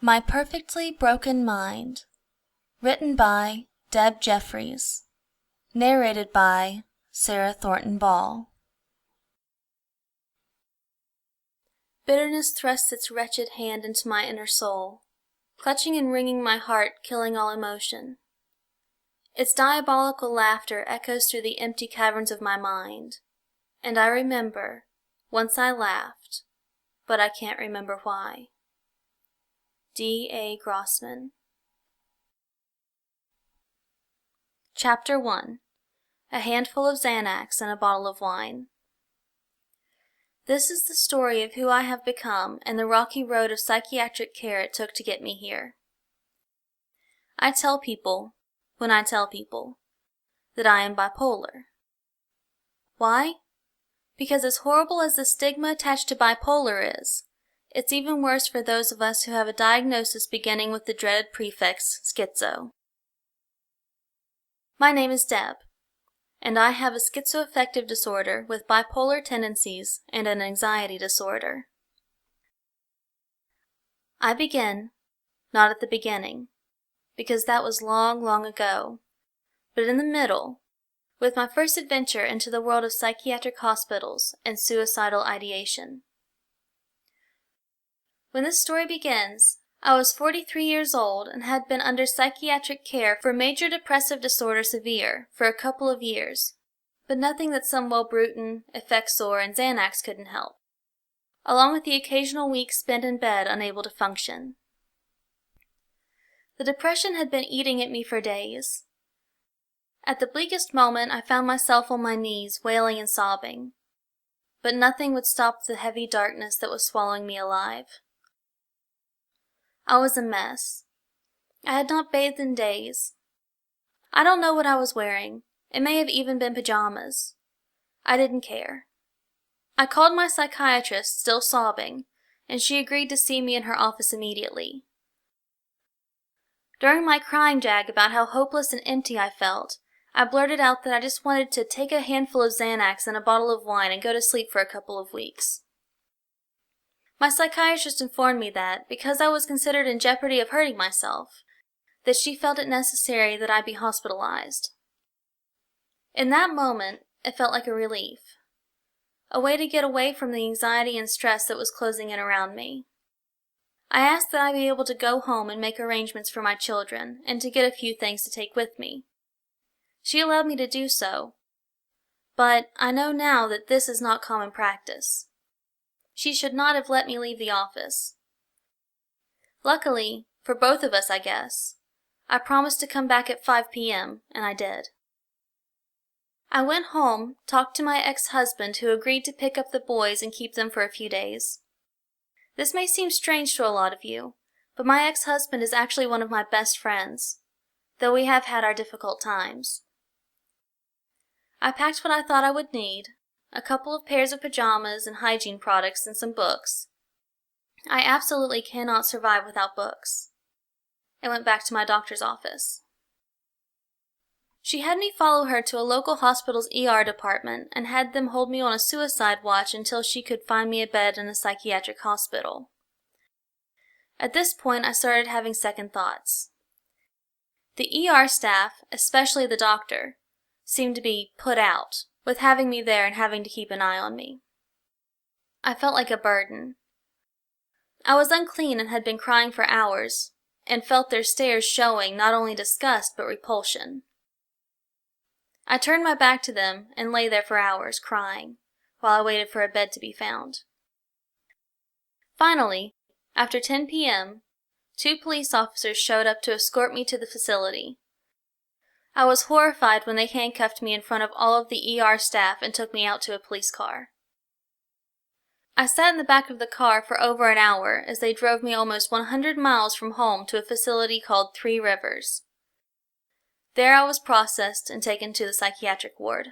My Perfectly Broken Mind. Written by Deb Jeffreys. Narrated by Sarah Thornton Ball. Bitterness thrusts its wretched hand into my inner soul, clutching and wringing my heart, killing all emotion. Its diabolical laughter echoes through the empty caverns of my mind, and I remember, once I laughed, but I can't remember why. D. A. Grossman. Chapter 1. A Handful of Xanax and a Bottle of Wine. This is the story of who I have become and the rocky road of psychiatric care it took to get me here. I tell people, when I tell people, that I am bipolar. Why? Because as horrible as the stigma attached to bipolar is, it's even worse for those of us who have a diagnosis beginning with the dreaded prefix schizo. My name is Deb, and I have a schizoaffective disorder with bipolar tendencies and an anxiety disorder. I begin, not at the beginning, because that was long, long ago, but in the middle, with my first adventure into the world of psychiatric hospitals and suicidal ideation. When this story begins, I was 43 years old and had been under psychiatric care for major depressive disorder severe for a couple of years, but nothing that some Wellbutrin, Effexor, and Xanax couldn't help, along with the occasional weeks spent in bed unable to function. The depression had been eating at me for days. At the bleakest moment, I found myself on my knees, wailing and sobbing, but nothing would stop the heavy darkness that was swallowing me alive. I was a mess. I had not bathed in days. I don't know what I was wearing. It may have even been pajamas. I didn't care. I called my psychiatrist, still sobbing, and she agreed to see me in her office immediately. During my crying jag about how hopeless and empty I felt, I blurted out that I just wanted to take a handful of Xanax and a bottle of wine and go to sleep for a couple of weeks. My psychiatrist informed me that, because I was considered in jeopardy of hurting myself, that she felt it necessary that I be hospitalized. In that moment, it felt like a relief. A way to get away from the anxiety and stress that was closing in around me. I asked that I be able to go home and make arrangements for my children, and to get a few things to take with me. She allowed me to do so, but I know now that this is not common practice. She should not have let me leave the office. Luckily, for both of us I guess, I promised to come back at 5 p.m., and I did. I went home, talked to my ex-husband who agreed to pick up the boys and keep them for a few days. This may seem strange to a lot of you, but my ex-husband is actually one of my best friends, though we have had our difficult times. I packed what I thought I would need, a couple of pairs of pajamas and hygiene products and some books. I absolutely cannot survive without books. I went back to my doctor's office. She had me follow her to a local hospital's ER department and had them hold me on a suicide watch until she could find me a bed in a psychiatric hospital. At this point, I started having second thoughts. The ER staff, especially the doctor, seemed to be put out with having me there and having to keep an eye on me. I felt like a burden. I was unclean and had been crying for hours, and felt their stares showing not only disgust but repulsion. I turned my back to them and lay there for hours, crying, while I waited for a bed to be found. Finally, after 10 p.m., 2 police officers showed up to escort me to the facility. I was horrified when they handcuffed me in front of all of the ER staff and took me out to a police car. I sat in the back of the car for over an hour as they drove me almost 100 miles from home to a facility called 3 Rivers. There I was processed and taken to the psychiatric ward.